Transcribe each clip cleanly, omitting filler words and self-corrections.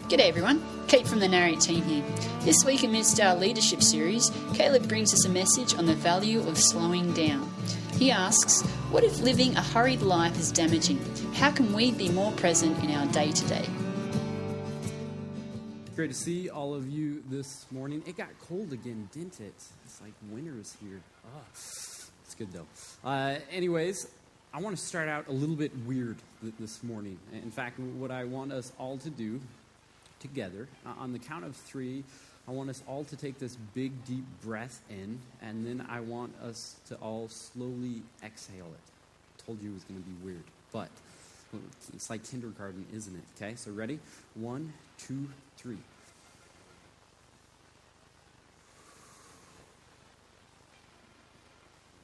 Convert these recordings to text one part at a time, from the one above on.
G'day everyone, Kate from the Narrate team here. This week amidst our leadership series, Caleb brings us a message on the value of slowing down. He asks, what if living a hurried life is damaging? How can we be more present in our day-to-day? Great to see all of you this morning. It got cold again, didn't it? It's like winter is here. Oh, it's good though. Anyways, I want to start out a little bit weird this morning. In fact, what I want us all to do together, on the count of 3, I want us all to take this big, deep breath in, and then I want us to all slowly exhale it. I told you it was going to be weird, but it's like kindergarten, isn't it? Okay, so ready? 1, 2, 3.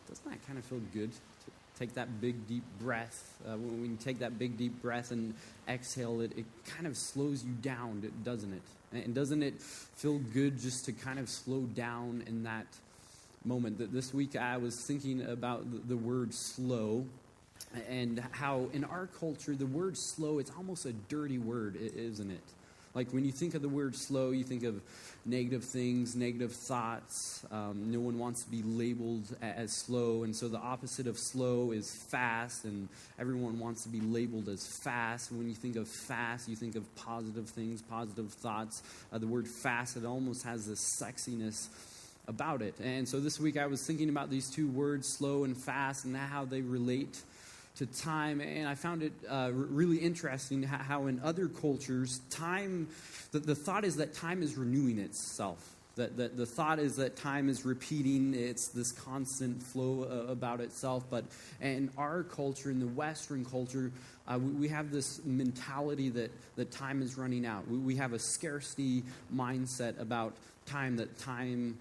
Doesn't that kind of feel good to take that big, deep breath? When you take that big, deep breath and exhale it, it kind of slows you down, doesn't it? And doesn't it feel good just to kind of slow down in that moment? This week I was thinking about the word slow, and how in our culture the word slow, it's almost a dirty word, isn't it? Like when you think of the word slow, you think of negative things, negative thoughts. No one wants to be labeled as slow, and so the opposite of slow is fast, and everyone wants to be labeled as fast. When you think of fast, you think of positive things, positive thoughts. The word fast, it almost has this sexiness about it. And so this week I was thinking about these two words, slow and fast, and how they relate to time, and I found it really interesting how in other cultures, time, the thought is that time is renewing itself. That the thought is that time is repeating, it's this constant flow about itself. But in our culture, in the Western culture, we have this mentality that time is running out. We have a scarcity mindset about time, that time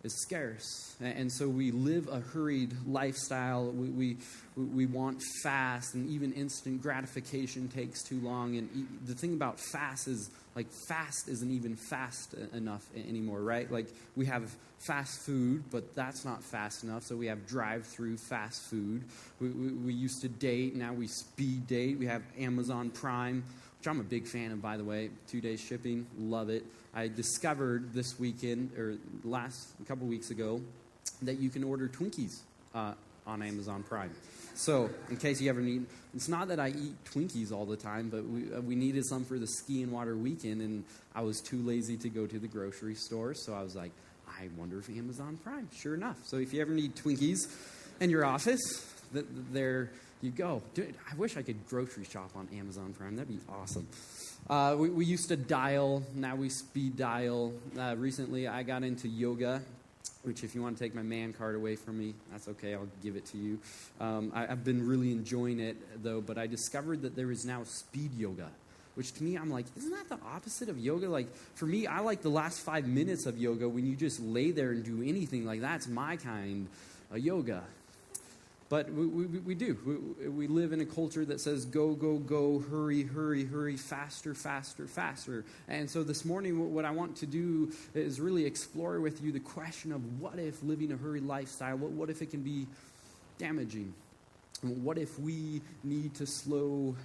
is scarce, and so we live a hurried lifestyle. We want fast, and even instant gratification takes too long. And the thing about fast is, like, fast isn't even fast enough anymore, right? Like, we have fast food, but that's not fast enough, so we have drive-through fast food. We used to date, now we speed date. We have Amazon Prime, which I'm a big fan of, by the way. 2-day shipping, love it. I discovered this weekend, or a couple weeks ago, that you can order Twinkies on Amazon Prime. So, in case you ever need, it's not that I eat Twinkies all the time, but we needed some for the ski and water weekend, and I was too lazy to go to the grocery store, so I was like, I wonder if Amazon Prime. Sure enough. So if you ever need Twinkies in your office, there you go. Dude, I wish I could grocery shop on Amazon Prime. That'd be awesome. We used to dial, now we speed dial. Recently I got into yoga, which if you want to take my man card away from me, that's okay, I'll give it to you. I've been really enjoying it though, but I discovered that there is now speed yoga, which to me, I'm like, isn't that the opposite of yoga? Like, for me, I like the last 5 minutes of yoga when you just lay there and do anything. Like, that's my kind of yoga. But we do. We live in a culture that says go, go, go, hurry, hurry, hurry, faster, faster, faster. And so this morning, what I want to do is really explore with you the question of what if living a hurried lifestyle, what if it can be damaging? What if we need to slow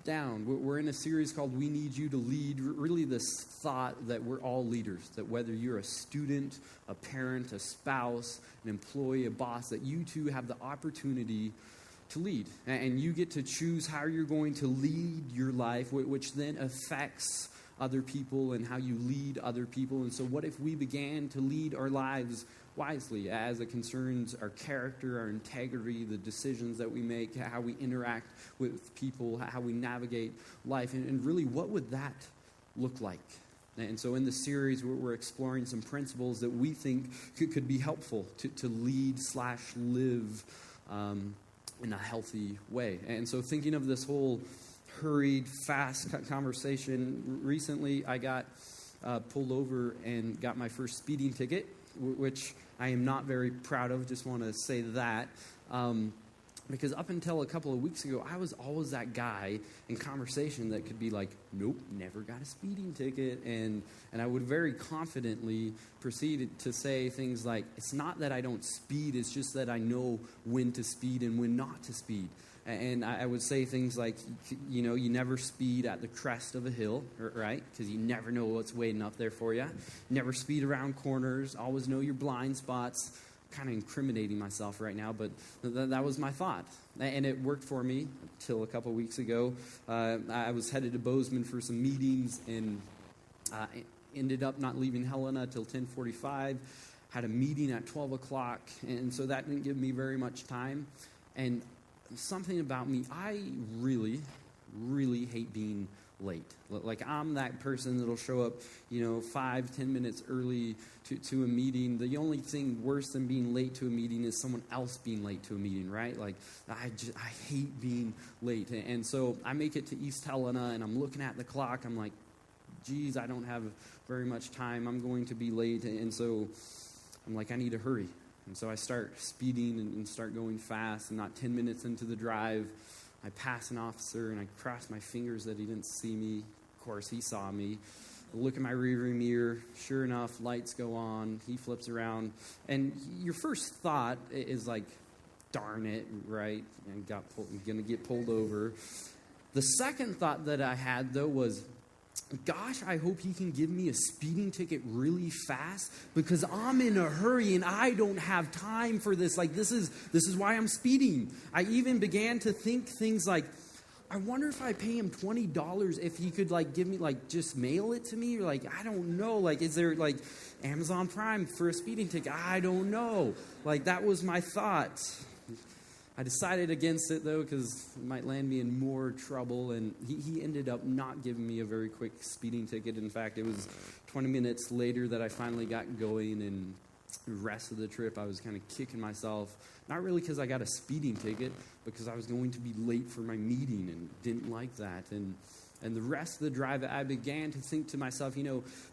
down? We're in a series called We Need You to Lead. Really this thought that we're all leaders, that whether you're a student, a parent, a spouse, an employee, a boss, that you too have the opportunity to lead. And you get to choose how you're going to lead your life, which then affects other people and how you lead other people. And so what if we began to lead our lives wisely as it concerns our character, our integrity, the decisions that we make, how we interact with people, how we navigate life, and really what would that look like? And so in the series, we're exploring some principles that we think could be helpful to lead/live in a healthy way. And so thinking of this whole hurried, fast conversation, recently I got pulled over and got my first speeding ticket, which I am not very proud of. Just want to say that. Because up until a couple of weeks ago, I was always that guy in conversation that could be like, nope, never got a speeding ticket. And I would very confidently proceed to say things like, it's not that I don't speed, it's just that I know when to speed and when not to speed. And I would say things like, you never speed at the crest of a hill, right? Because you never know what's waiting up there for you. Never speed around corners. Always know your blind spots. Kind of incriminating myself right now, but that was my thought. And it worked for me until a couple weeks ago. I was headed to Bozeman for some meetings and ended up not leaving Helena till 10:45. Had a meeting at 12 o'clock, and so that didn't give me very much time. And something about me, I really, really hate being late. Like, I'm that person that'll show up, 5-10 minutes early to a meeting. The only thing worse than being late to a meeting is someone else being late to a meeting, right? Like, I hate being late. And so I make it to East Helena, and I'm looking at the clock. I'm like, geez, I don't have very much time. I'm going to be late. And so I'm like, I need to hurry. And so I start speeding and start going fast. And not 10 minutes into the drive, I pass an officer, and I cross my fingers that he didn't see me. Of course, he saw me. I look in my rearview mirror. Sure enough, lights go on. He flips around. And your first thought is like, darn it, right? I'm going to get pulled over. The second thought that I had, though, was, gosh, I hope he can give me a speeding ticket really fast because I'm in a hurry and I don't have time for this. Like, this is why I'm speeding. I even began to think things like, I wonder if I pay him $20 if he could, like, give me, like, just mail it to me. Or, like, I don't know. Like, is there, like, Amazon Prime for a speeding ticket? I don't know. Like, that was my thought. I decided against it, though, because it might land me in more trouble, and he ended up not giving me a very quick speeding ticket. In fact, it was 20 minutes later that I finally got going, and the rest of the trip I was kind of kicking myself, not really because I got a speeding ticket, but because I was going to be late for my meeting and didn't like that. And the rest of the drive, I began to think to myself,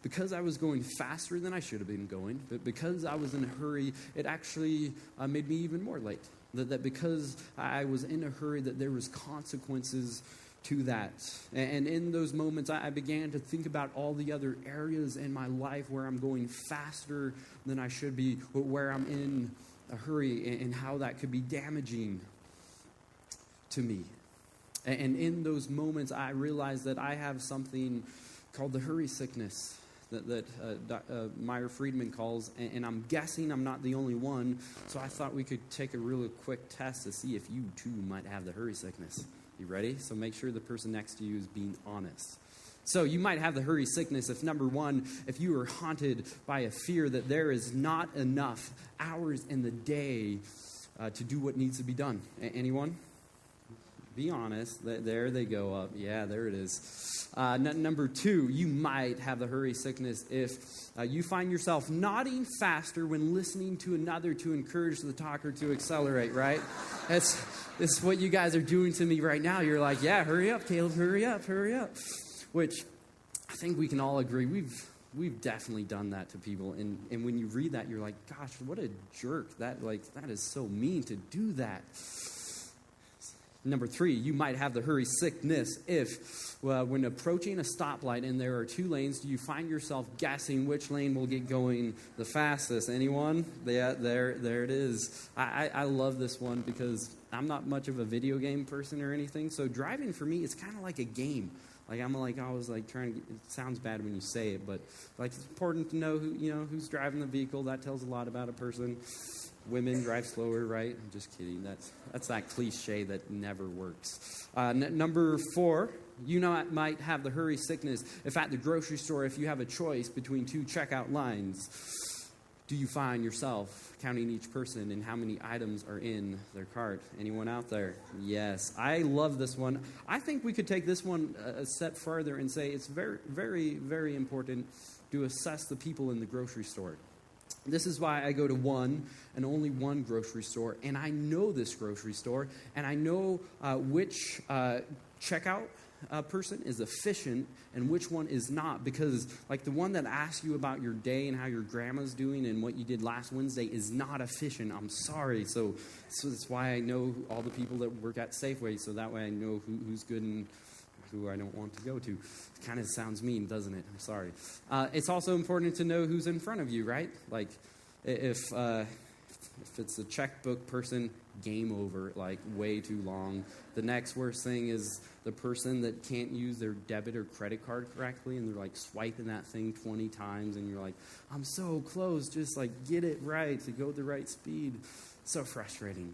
because I was going faster than I should have been going, but because I was in a hurry, it actually made me even more late. That because I was in a hurry, that there was consequences to that. And in those moments, I began to think about all the other areas in my life where I'm going faster than I should be, where I'm in a hurry, and how that could be damaging to me. And in those moments, I realized that I have something called the hurry sickness that Meyer Friedman calls, and I'm guessing I'm not the only one, so I thought we could take a really quick test to see if you too might have the hurry sickness. You ready? So make sure the person next to you is being honest. So you might have the hurry sickness if, number one, if you are haunted by a fear that there is not enough hours in the day to do what needs to be done. Anyone? Be honest. There they go up. Yeah, there it is. Number two, you might have the hurry sickness if you find yourself nodding faster when listening to another to encourage the talker to accelerate, right? That's what you guys are doing to me right now. You're like, yeah, hurry up, Caleb, hurry up. Which I think we can all agree we've definitely done that to people. And when you read that, you're like, gosh, what a jerk. That is so mean to do that. Number three, you might have the hurry sickness if, when approaching a stoplight and there are two lanes, do you find yourself guessing which lane will get going the fastest? Anyone? Yeah, there it is. I love this one because I'm not much of a video game person or anything, so driving for me, it's kind of like a game. Like, I'm like always like trying to, it sounds bad when you say it, but like it's important to know who's driving the vehicle. That tells a lot about a person. Women drive slower, right? I'm just kidding. That's that cliche that never works. Number four, might have the hurry sickness if at the grocery store, if you have a choice between two checkout lines, do you find yourself counting each person and how many items are in their cart? Anyone out there? Yes. I love this one. I think we could take this one a step further and say it's very, very, very important to assess the people in the grocery store. This is why I go to one and only one grocery store, and I know this grocery store, and I know which checkout person is efficient and which one is not, because like the one that asks you about your day and how your grandma's doing and what you did last Wednesday is not efficient. I'm sorry. So that's why I know all the people that work at Safeway, so that way I know who's good and who I don't want to go to. It kind of sounds mean, doesn't it? I'm sorry. It's also important to know who's in front of you, right? Like if it's a checkbook person, game over, like way too long. The next worst thing is the person that can't use their debit or credit card correctly, and they're like swiping that thing 20 times, and you're like, I'm so close, just like get it right to go the right speed. So frustrating.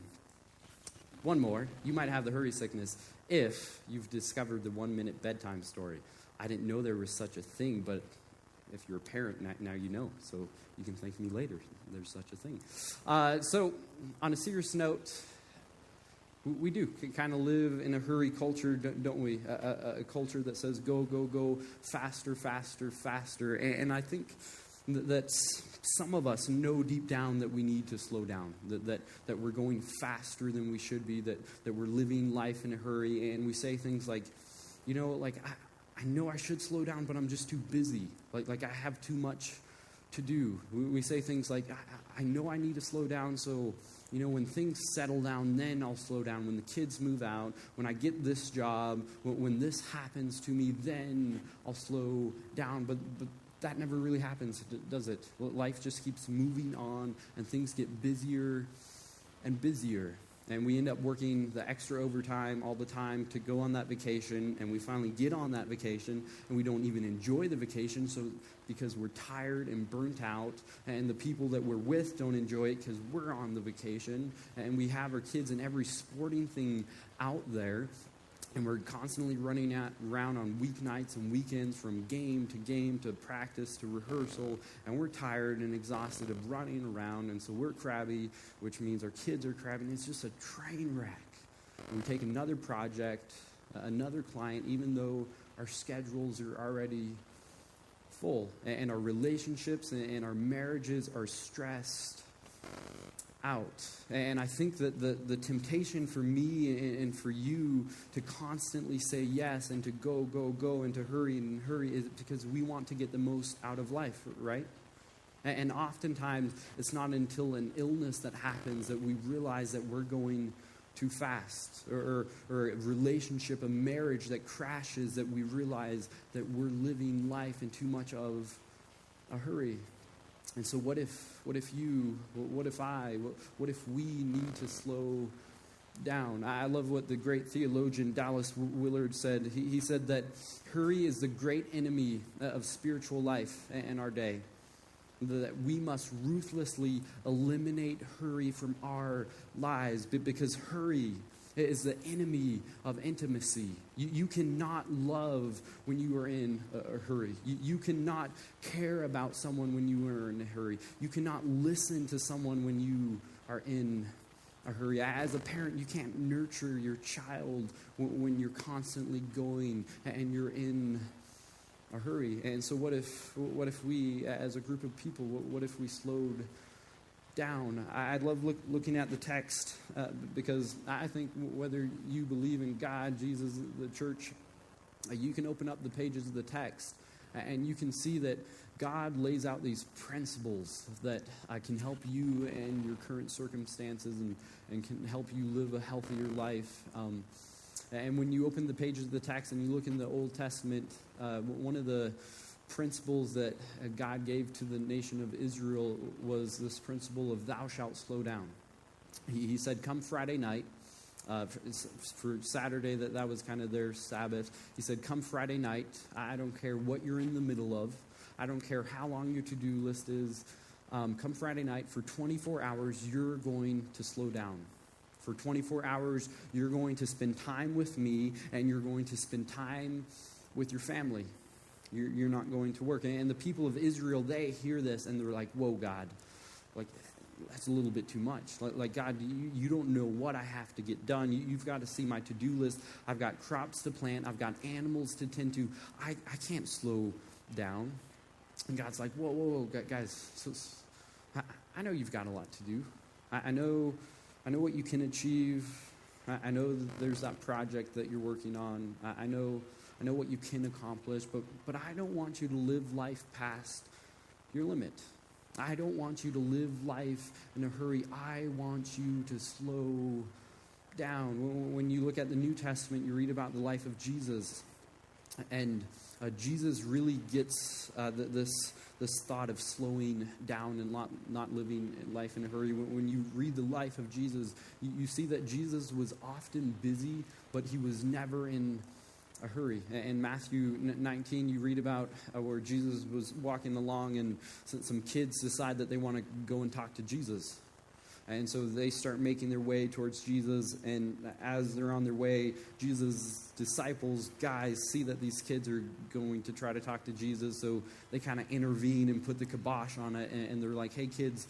One more, you might have the hurry sickness if you've discovered the 1-minute bedtime story. I didn't know there was such a thing, but if you're a parent, now you know, so you can thank me later. There's such a thing. So on a serious note, we do kind of live in a hurry culture, don't we? A culture that says go, go, go, faster, faster, faster. And I think that some of us know deep down that we need to slow down, that we're going faster than we should be, that we're living life in a hurry. And we say things like, I know I should slow down, but I'm just too busy. Like I have too much to do. We say things like, I know I need to slow down, so when things settle down, then I'll slow down. When the kids move out, when I get this job, when this happens to me, then I'll slow down. But that never really happens, does it? Life just keeps moving on, and things get busier and busier. And we end up working the extra overtime all the time to go on that vacation, and we finally get on that vacation, and we don't even enjoy the vacation because we're tired and burnt out, and the people that we're with don't enjoy it because we're on the vacation, and we have our kids in every sporting thing out there, and we're constantly running around on weeknights and weekends from game to practice to rehearsal, and we're tired and exhausted of running around, and so we're crabby, which means our kids are crabby, and it's just a train wreck. And we take another project, another client, even though our schedules are already full, and our relationships and our marriages are stressed out. And I think that the temptation for me and for you to constantly say yes and to go, go, go and to hurry is because we want to get the most out of life, right? And oftentimes it's not until an illness that happens that we realize that we're going too fast, or a relationship, a marriage that crashes, that we realize that we're living life in too much of a hurry. And so what if we need to slow down? I love what the great theologian Dallas Willard said. He said that hurry is the great enemy of spiritual life in our day. That we must ruthlessly eliminate hurry from our lives, because hurry is the enemy of intimacy. You cannot love when you are in a hurry. You cannot care about someone when you are in a hurry. You cannot listen to someone when you are in a hurry. As a parent, you can't nurture your child when you're constantly going and you're in a hurry. And so what if we, as a group of people, what if we slowed down? I love looking at the text because I think whether you believe in God, Jesus, the church, you can open up the pages of the text and you can see that God lays out these principles that can help you and your current circumstances and can help you live a healthier life. And when you open the pages of the text and you look in the Old Testament, one of the principles that God gave to the nation of Israel was this principle of thou shalt slow down. He said, come Friday night, for Saturday, that was kind of their Sabbath. He said, come Friday night, I don't care what you're in the middle of. I don't care how long your to-do list is. Come Friday night, for 24 hours, you're going to slow down. For 24 hours, you're going to spend time with me, and you're going to spend time with your family. You're not going to work. And the people of Israel, they hear this, and they're like, whoa, God, like, that's a little bit too much. Like God, you don't know what I have to get done. You've got to see my to-do list. I've got crops to plant. I've got animals to tend to. I can't slow down. And God's like, whoa, guys, I know you've got a lot to do. I know what you can achieve. I know that there's that project that you're working on. I know what you can accomplish, but I don't want you to live life past your limit. I don't want you to live life in a hurry. I want you to slow down. When you look at the New Testament, you read about the life of Jesus. And Jesus really gets this thought of slowing down and not living life in a hurry. When you read the life of Jesus, you see that Jesus was often busy, but he was never in a hurry. In Matthew 19, you read about where Jesus was walking along and some kids decide that they want to go and talk to Jesus. And so they start making their way towards Jesus, and as they're on their way, Jesus' disciples, guys, see that these kids are going to try to talk to Jesus, so they kind of intervene and put the kibosh on it, and they're like, hey kids,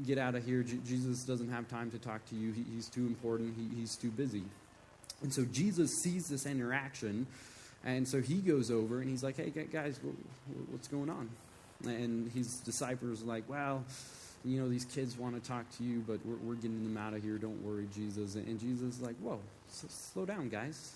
get out of here. Jesus doesn't have time to talk to you. He's too important. He's too busy. And so Jesus sees this interaction, and so he goes over, and he's like, hey guys, what's going on? And his disciples are like, well, you know, these kids want to talk to you, but we're getting them out of here. Don't worry, Jesus. And Jesus is like, whoa, slow down, guys.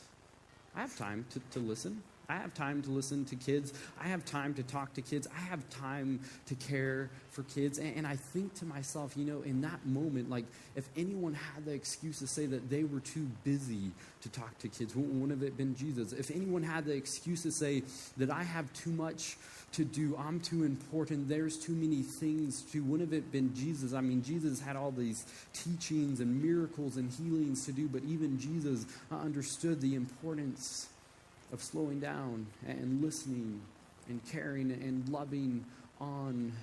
I have time to listen. I have time to listen to kids. I have time to talk to kids. I have time to care for kids. And I think to myself, you know, in that moment, like, if anyone had the excuse to say that they were too busy to talk to kids, wouldn't have it been Jesus? If anyone had the excuse to say that I have too much to do, I'm too important, there's too many things to, wouldn't have it been Jesus? I mean, Jesus had all these teachings and miracles and healings to do, but even Jesus understood the importance of slowing down and listening and caring and loving on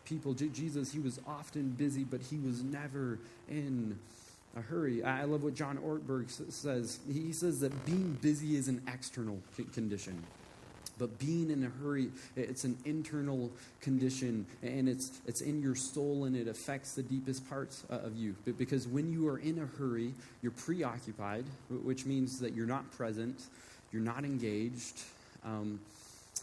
people. Jesus, he was often busy, but he was never in a hurry. I love what John Ortberg says. He says that being busy is an external condition, but being in a hurry, it's an internal condition, and it's in your soul, and it affects the deepest parts of you. But because when you are in a hurry, you're preoccupied, which means that you're not present, you're not engaged,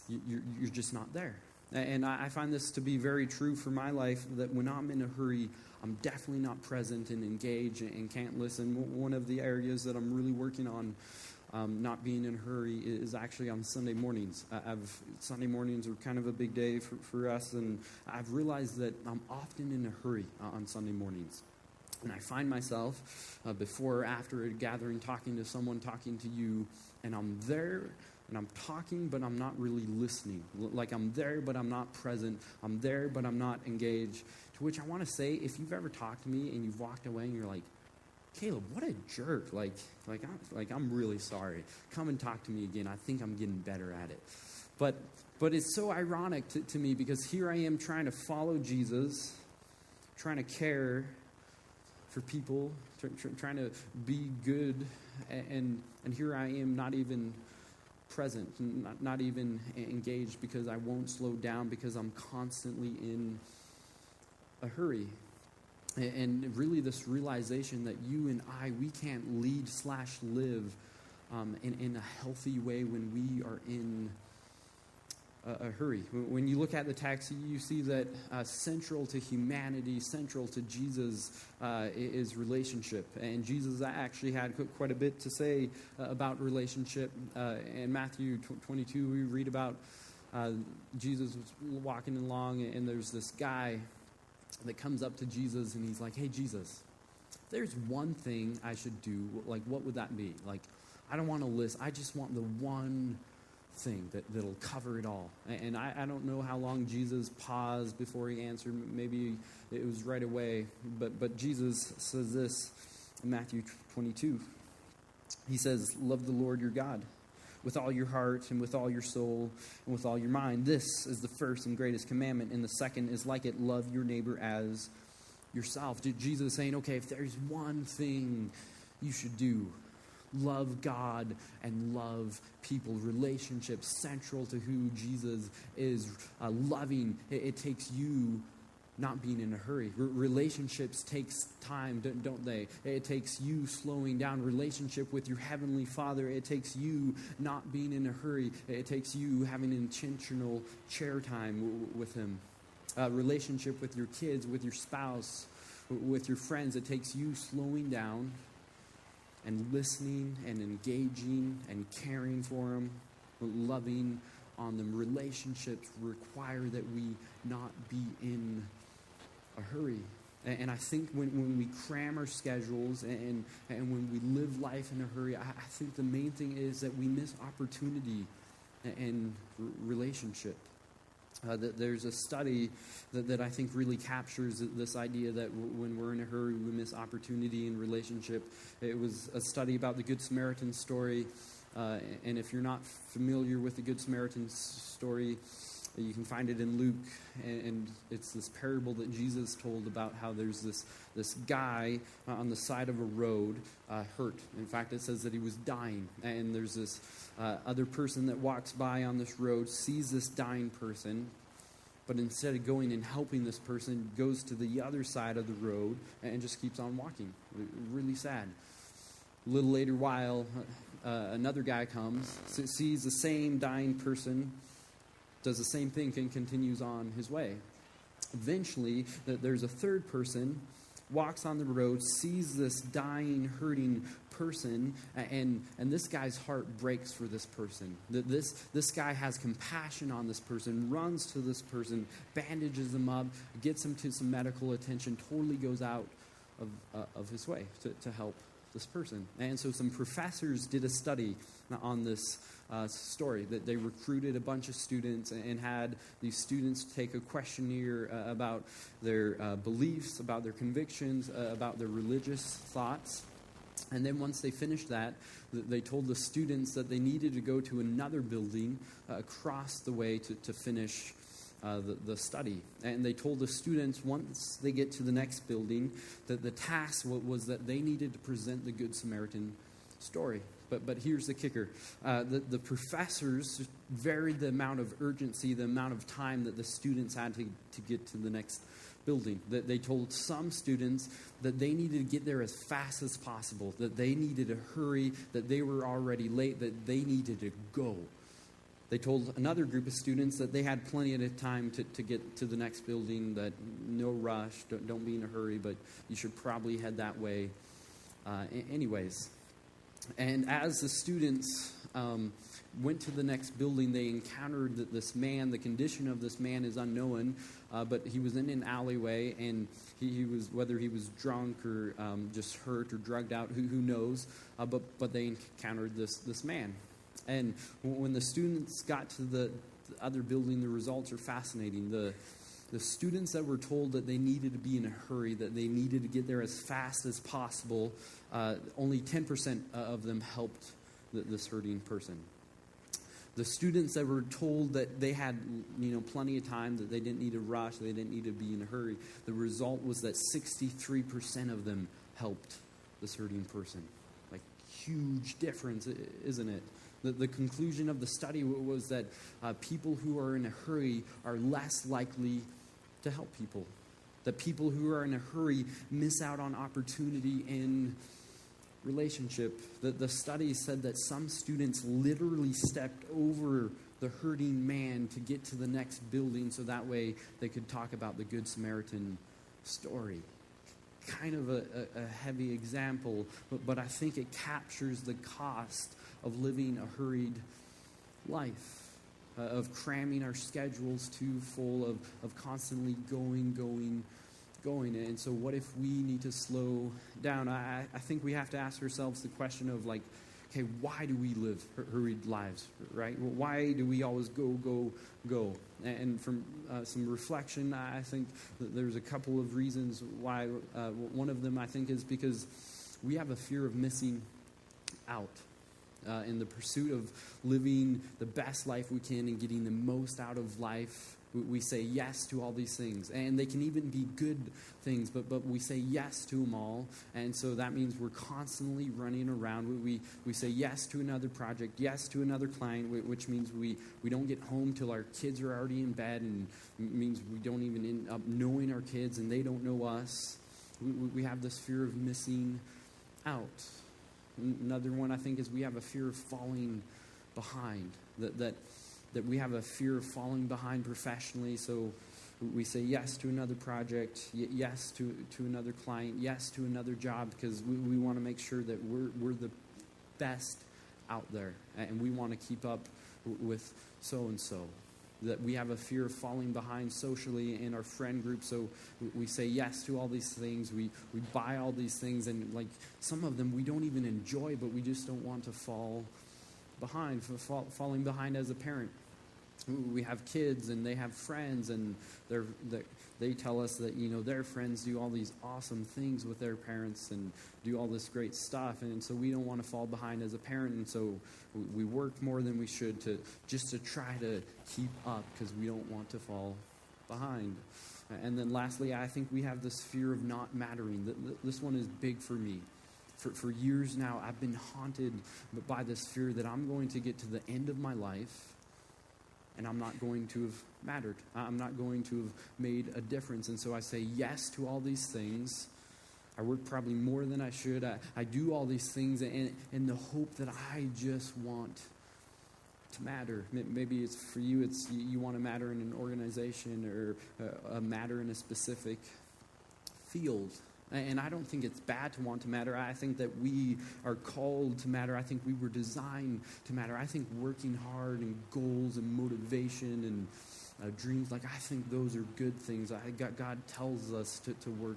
you're just not there. And I find this to be very true for my life, that when I'm in a hurry, I'm definitely not present and engaged and can't listen. One of the areas that I'm really working on not being in a hurry is actually on Sunday mornings. Sunday mornings are kind of a big day for us, and I've realized that I'm often in a hurry on Sunday mornings. And I find myself before or after a gathering talking to someone, talking to you, and I'm there and I'm talking, but I'm not really listening. Like, I'm there, but I'm not present. I'm there, but I'm not engaged. To which I want to say, if you've ever talked to me and you've walked away and you're like, Caleb, what a jerk. I'm really sorry. Come and talk to me again. I think I'm getting better at it. But it's so ironic to me, because here I am trying to follow Jesus, trying to care for people, trying to be good, and here I am not even present, not even engaged, because I won't slow down, because I'm constantly in a hurry. And really this realization that you and I, we can't lead/live in a healthy way when we are in a hurry. When you look at the text, you see that central to humanity, central to Jesus is relationship. And Jesus actually had quite a bit to say about relationship. In Matthew 22, we read about Jesus was walking along, and there's this guy that comes up to Jesus, and he's like, hey, Jesus, if there's one thing I should do, like, what would that be? Like, I don't want a list. I just want the one thing that'll cover it all. And I don't know how long Jesus paused before he answered. Maybe it was right away. But Jesus says this in Matthew 22. He says, love the Lord your God with all your heart and with all your soul and with all your mind. This is the first and greatest commandment, and the second is like it, love your neighbor as yourself. Jesus is saying, okay, if there's one thing you should do, love God and love people. Relationships central to who Jesus is. Loving, it takes you not being in a hurry. Relationships takes time, don't they? It takes you slowing down. Relationship with your Heavenly Father, it takes you not being in a hurry. It takes you having intentional chair time with Him. Relationship with your kids, with your spouse, with your friends, it takes you slowing down and listening and engaging and caring for them, loving on them. Relationships require that we not be in a hurry. And I think when we cram our schedules and when we live life in a hurry, I think the main thing is that we miss opportunity and relationship. There's a study that I think really captures this idea that when we're in a hurry, we miss opportunity in relationship. It was a study about the Good Samaritan story, and if you're not familiar with the Good Samaritan story, you can find it in Luke, and it's this parable that Jesus told about how there's this guy on the side of a road, hurt. In fact, it says that he was dying, and there's this other person that walks by on this road, sees this dying person, but instead of going and helping this person, goes to the other side of the road and just keeps on walking. Really sad. A little later while, another guy comes, sees the same dying person, does the same thing, and continues on his way. Eventually, there's a third person, walks on the road, sees this dying, hurting person, and this guy's heart breaks for this person. This guy has compassion on this person, runs to this person, bandages him up, gets him to some medical attention, totally goes out of his way to help this person. And so some professors did a study on this story, that they recruited a bunch of students and had these students take a questionnaire about their beliefs, about their convictions, about their religious thoughts. And then once they finished that, they told the students that they needed to go to another building across the way to finish the study. And they told the students once they get to the next building that the task was that they needed to present the Good Samaritan story. But here's the kicker. The professors varied the amount of urgency, the amount of time that the students had to get to the next building. That they told some students that they needed to get there as fast as possible, that they needed to hurry, that they were already late, that they needed to go. They told another group of students that they had plenty of time to get to the next building, that no rush, don't be in a hurry, but you should probably head that way anyways. And as the students went to the next building, they encountered this man. The condition of this man is unknown, but he was in an alleyway, and he was, whether he was drunk or just hurt or drugged out, who knows, but they encountered this man. And when the students got to the other building, the results are fascinating. The students that were told that they needed to be in a hurry, that they needed to get there as fast as possible, only 10% of them helped this hurting person. The students that were told that they had, plenty of time, that they didn't need to rush, they didn't need to be in a hurry, the result was that 63% of them helped this hurting person. Like, huge difference, isn't it? The conclusion of the study was that people who are in a hurry are less likely to help people. That people who are in a hurry miss out on opportunity in relationship. The study said that some students literally stepped over the hurting man to get to the next building so that way they could talk about the Good Samaritan story. Kind of a heavy example, but I think it captures the cost of living a hurried life, of cramming our schedules too full, of constantly going. And so what if we need to slow down? I think we have to ask ourselves the question of, like, okay, why do we live hurried lives, right? Why do we always go? And from some reflection, I think that there's a couple of reasons why. One of them, I think, is because we have a fear of missing out. In the pursuit of living the best life we can and getting the most out of life, we say yes to all these things. And they can even be good things, but we say yes to them all. And so that means we're constantly running around. We say yes to another project, yes to another client, which means we don't get home till our kids are already in bed, and means we don't even end up knowing our kids and they don't know us. We have this fear of missing out. Another one, I think, is we have a fear of falling behind, that we have a fear of falling behind professionally, so we say yes to another project, yes to another client, yes to another job, because we want to make sure that we're the best out there, and we want to keep up with so-and-so. That we have a fear of falling behind socially in our friend group, so we say yes to all these things, we buy all these things, and like some of them we don't even enjoy, but we just don't want to fall behind, falling behind as a parent. We have kids and they have friends, and they tell us that, their friends do all these awesome things with their parents and do all this great stuff. And so we don't want to fall behind as a parent. And so we work more than we should to try to keep up because we don't want to fall behind. And then lastly, I think we have this fear of not mattering. This one is big for me. For years now, I've been haunted by this fear that I'm going to get to the end of my life and I'm not going to have mattered. I'm not going to have made a difference. And so I say yes to all these things. I work probably more than I should. I do all these things in the hope that I just want to matter. Maybe it's for you, it's you want to matter in an organization or a matter in a specific field. And I don't think it's bad to want to matter. I think that we are called to matter. I think we were designed to matter. I think working hard and goals and motivation and dreams, I think those are good things. God tells us to work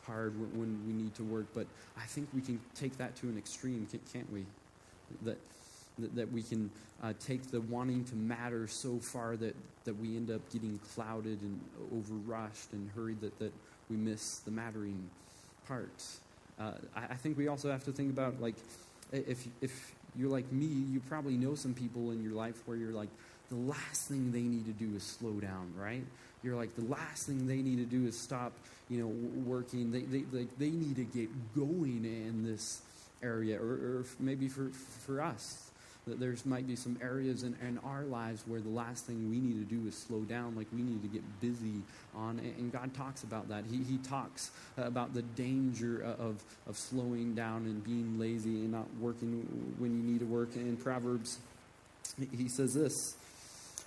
hard when we need to work. But I think we can take that to an extreme, can't we? That we can take the wanting to matter so far that we end up getting clouded and overrushed and hurried that we miss the mattering part. I think we also have to think about, if you're like me, you probably know some people in your life where you're like, the last thing they need to do is slow down, right? You're like, the last thing they need to do is stop, working. They need to get going in this area, or maybe for us. That there's might be some areas in our lives where the last thing we need to do is slow down, we need to get busy on. And God talks about that. He talks about the danger of slowing down and being lazy and not working when you need to work. In Proverbs, he says this: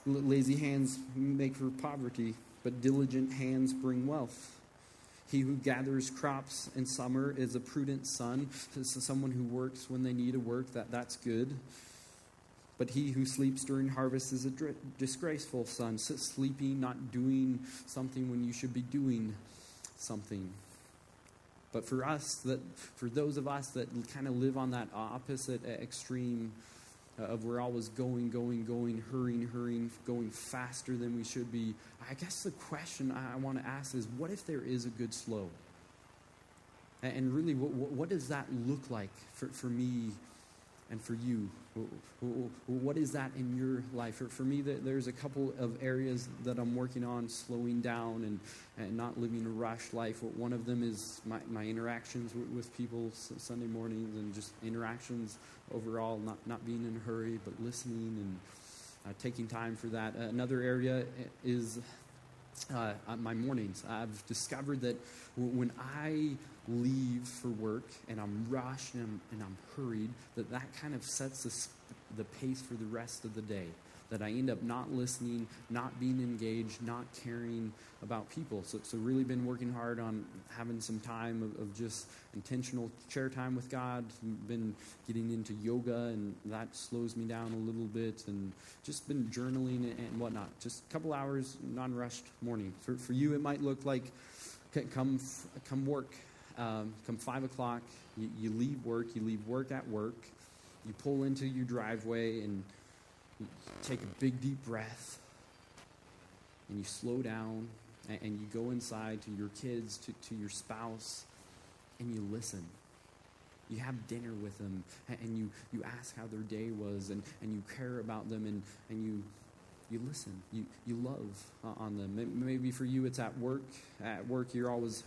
lazy hands make for poverty, but diligent hands bring wealth. He who gathers crops in summer is a prudent son. So someone who works when they need to work, that's good. But he who sleeps during harvest is a disgraceful son. Sleeping, not doing something when you should be doing something. But for those of us that kind of live on that opposite extreme of we're always going, hurrying, going faster than we should be, I guess the question I want to ask is, what if there is a good slow? And really, what does that look like for me and for you? What is that in your life? For me, there's a couple of areas that I'm working on slowing down and not living a rushed life. One of them is my interactions with people Sunday mornings, and just interactions overall, not being in a hurry, but listening and taking time for that. Another area is my mornings. I've discovered that when I leave for work and I'm rushed and I'm hurried, that kind of sets the pace for the rest of the day. That I end up not listening, not being engaged, not caring about people. So really been working hard on having some time of just intentional chair time with God. Been getting into yoga, and that slows me down a little bit. And just been journaling and whatnot. Just a couple hours, non-rushed morning. For you, it might look like come work. Come 5 o'clock, you leave work at work. You pull into your driveway and you take a big deep breath, and you slow down, and you go inside to your kids, to your spouse, and you listen. You have dinner with them, and you ask how their day was, and you care about them, and you listen. You love on them. Maybe for you it's at work. At work you're always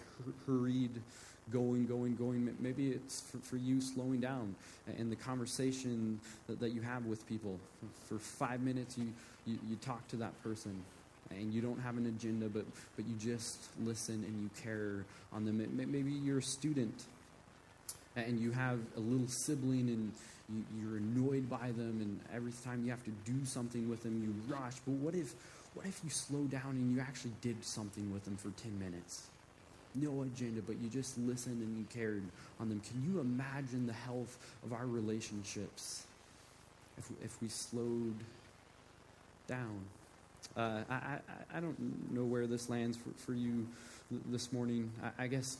hurried, going. Maybe it's for you slowing down in the conversation that you have with people. For 5 minutes you talk to that person, and you don't have an agenda, but you just listen and you care on them. Maybe you're a student and you have a little sibling, and you're annoyed by them, and every time you have to do something with them you rush. But what if you slow down and you actually did something with them for 10 minutes? No agenda, but you just listened and you cared on them. Can you imagine the health of our relationships if we slowed down? I don't know where this lands for you this morning. I guess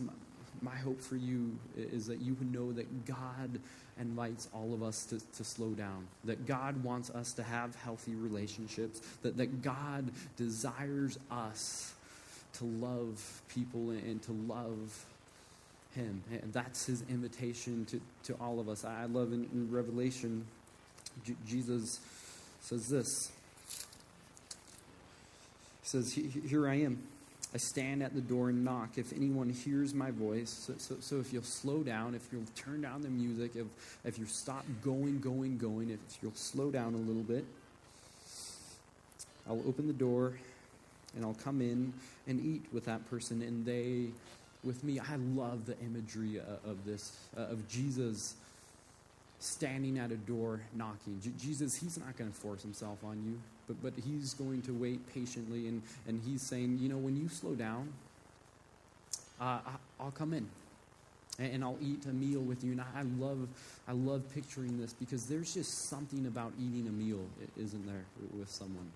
my hope for you is that you would know that God invites all of us to slow down, that God wants us to have healthy relationships, that God desires us to love people and to love him. And that's his invitation to all of us. I love in Revelation, Jesus says this. He says, here I am. I stand at the door and knock. If anyone hears my voice, so if you'll slow down, if you'll turn down the music, if you stop going, if you'll slow down a little bit, I'll open the door and I'll come in and eat with that person and they with me. I love the imagery of this, of Jesus standing at a door knocking. Jesus, he's not going to force himself on you, but he's going to wait patiently, and he's saying, when you slow down, I'll come in and I'll eat a meal with you. And I love picturing this because there's just something about eating a meal, isn't there, with someone?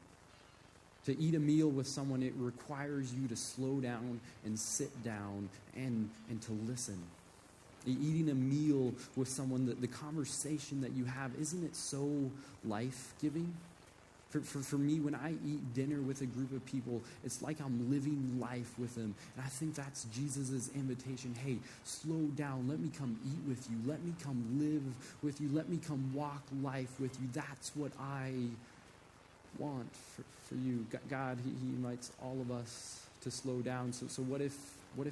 To eat a meal with someone, it requires you to slow down and sit down and to listen. Eating a meal with someone, the conversation that you have, isn't it so life-giving? For me, when I eat dinner with a group of people, it's like I'm living life with them. And I think that's Jesus' invitation. Hey, slow down. Let me come eat with you. Let me come live with you. Let me come walk life with you. That's what I want for you. God, he invites all of us to slow down. So what if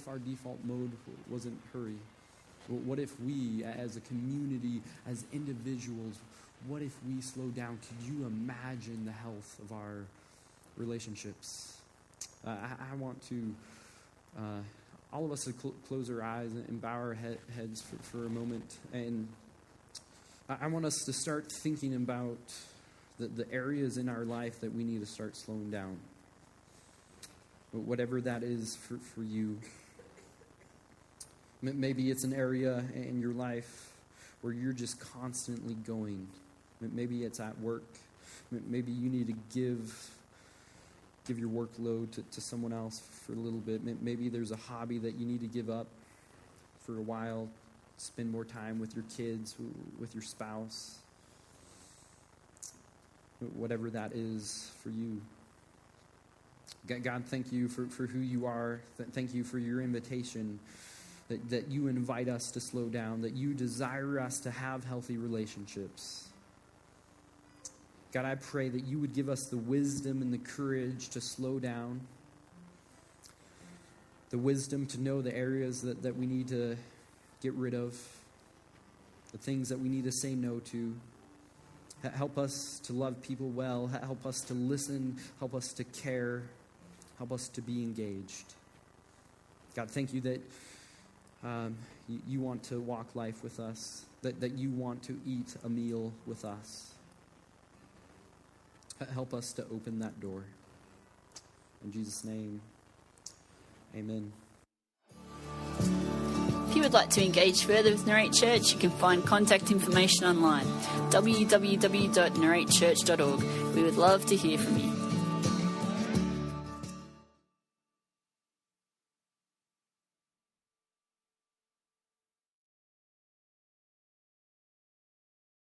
our default mode wasn't hurry? What if we, as a community, as individuals, what if we slow down? Could you imagine the health of our relationships? I want to, all of us to close our eyes and bow our heads for a moment. And I want us to start thinking about the areas in our life that we need to start slowing down. Whatever that is for you. Maybe it's an area in your life where you're just constantly going. Maybe it's at work. Maybe you need to give your workload to someone else for a little bit. Maybe there's a hobby that you need to give up for a while. Spend more time with your kids, with your spouse. Whatever that is for you. God, thank you for who you are. Thank you for your invitation. That you invite us to slow down, that you desire us to have healthy relationships. God, I pray that you would give us the wisdom and the courage to slow down, the wisdom to know the areas that we need to get rid of, the things that we need to say no to. Help us to love people well. Help us to listen. Help us to care. Help us to be engaged. God, thank you that you want to walk life with us, that you want to eat a meal with us. Help us to open that door. In Jesus' name, amen. If you would like to engage further with Narrate Church, you can find contact information online, www.narratechurch.org. We would love to hear from you.